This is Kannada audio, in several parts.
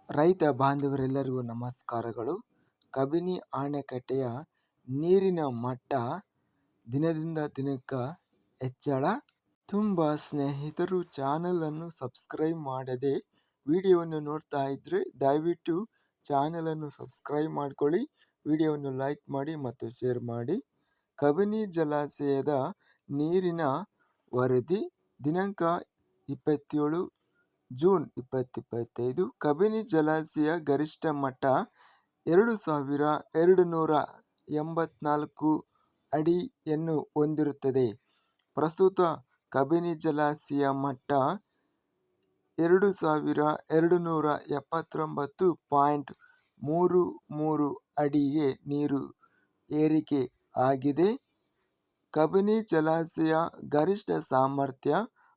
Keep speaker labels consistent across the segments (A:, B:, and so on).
A: ರೈತ ಬಾಂಧವರೆಲ್ಲರಿಗೂ ನಮಸ್ಕಾರಗಳು. ಕಬಿನಿ ಅಣೆಕಟ್ಟೆಯ ನೀರಿನ ಮಟ್ಟ ದಿನದಿಂದ ದಿನಕ್ಕೆ ಹೆಚ್ಚಳ. ತುಂಬ ಸ್ನೇಹಿತರು ಚಾನಲನ್ನು ಸಬ್ಸ್ಕ್ರೈಬ್ ಮಾಡದೆ ವಿಡಿಯೋವನ್ನು ನೋಡ್ತಾ ಇದ್ರೆ ದಯವಿಟ್ಟು ಚಾನಲನ್ನು ಸಬ್ಸ್ಕ್ರೈಬ್ ಮಾಡ್ಕೊಳ್ಳಿ, ವಿಡಿಯೋವನ್ನು ಲೈಕ್ ಮಾಡಿ ಮತ್ತು ಶೇರ್ ಮಾಡಿ. ಕಬಿನಿ ಜಲಾಶಯದ ನೀರಿನ ವರದಿ ದಿನಾಂಕ 27 ಜೂನ್ 2025. ಕಬಿನಿ ಜಲಾಶಯ ಗರಿಷ್ಠ ಮಟ್ಟ 2284 ಅಡಿಯನ್ನು ಹೊಂದಿರುತ್ತದೆ. ಪ್ರಸ್ತುತ ಕಬಿನಿ ಜಲಾಶಯ ಮಟ್ಟ 2279.33 ಅಡಿಗೆ ನೀರು ಏರಿಕೆ ಆಗಿದೆ. ಕಬಿನಿ ಜಲಾಶಯ ಗರಿಷ್ಠ ಸಾಮರ್ಥ್ಯ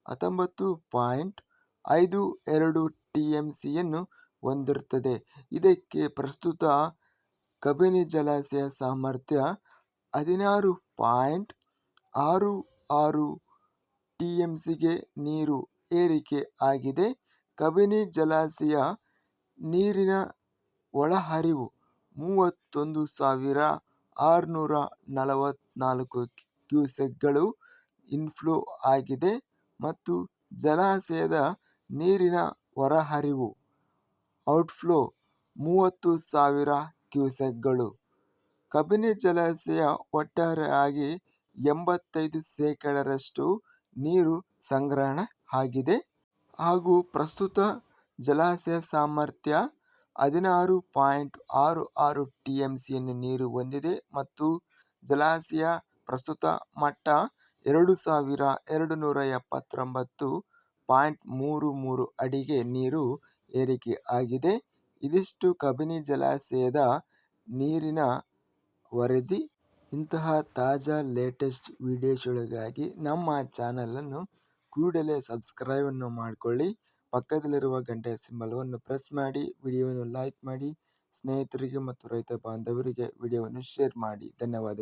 A: 19.52 TMCಯನ್ನು ಹೊಂದಿರುತ್ತದೆ. ಇದಕ್ಕೆ ಪ್ರಸ್ತುತ ಕಬಿನಿ ಜಲಾಶಯ ಸಾಮರ್ಥ್ಯ 16.66 TMCಗೆ ನೀರು ಏರಿಕೆ ಆಗಿದೆ. ಕಬಿನಿ ಜಲಾಶಯ ನೀರಿನ ಒಳಹರಿವು 31,644 ಕ್ಯೂಸೆಕ್ಗಳು ಇನ್ಫ್ಲೋ ಆಗಿದೆ ಮತ್ತು ಜಲಾಶಯದ ನೀರಿನ ಹೊರಹರಿವು ಔಟ್ಫ್ಲೋ 30,000 ಕ್ಯೂಸೆಕ್ಗಳು. ಕಬಿನಿ ಜಲಾಶಯ ಒಟ್ಟಾರೆಯಾಗಿ 85% ನೀರು ಸಂಗ್ರಹಣೆ ಆಗಿದೆ ಹಾಗೂ ಪ್ರಸ್ತುತ ಜಲಾಶಯ ಸಾಮರ್ಥ್ಯ 16.66 TMCಯನ್ನು ನೀರು ಹೊಂದಿದೆ ಮತ್ತು ಜಲಾಶಯ ಪ್ರಸ್ತುತ ಮಟ್ಟ 2279.33 ಅಡಿಗೆ ನೀರು ಏರಿಕೆ ಆಗಿದೆ. ಇದಿಷ್ಟು ಕಬಿನಿ ಜಲಾಶಯದ ನೀರಿನ ವರದಿ. ಇಂತಹ ತಾಜಾ ಲೇಟೆಸ್ಟ್ ವಿಡಿಯೋಸ್ಗಳಿಗಾಗಿ ನಮ್ಮ ಚಾನಲನ್ನು ಕೂಡಲೇ ಸಬ್ಸ್ಕ್ರೈಬನ್ನು ಮಾಡಿಕೊಳ್ಳಿ. ಪಕ್ಕದಲ್ಲಿರುವ ಗಂಟೆಯ ಸಿಂಬಲವನ್ನು ಪ್ರೆಸ್ ಮಾಡಿ, ವಿಡಿಯೋವನ್ನು ಲೈಕ್ ಮಾಡಿ, ಸ್ನೇಹಿತರಿಗೆ ಮತ್ತು ರೈತ ಬಾಂಧವರಿಗೆ ವಿಡಿಯೋವನ್ನು ಶೇರ್ ಮಾಡಿ. ಧನ್ಯವಾದಗಳು.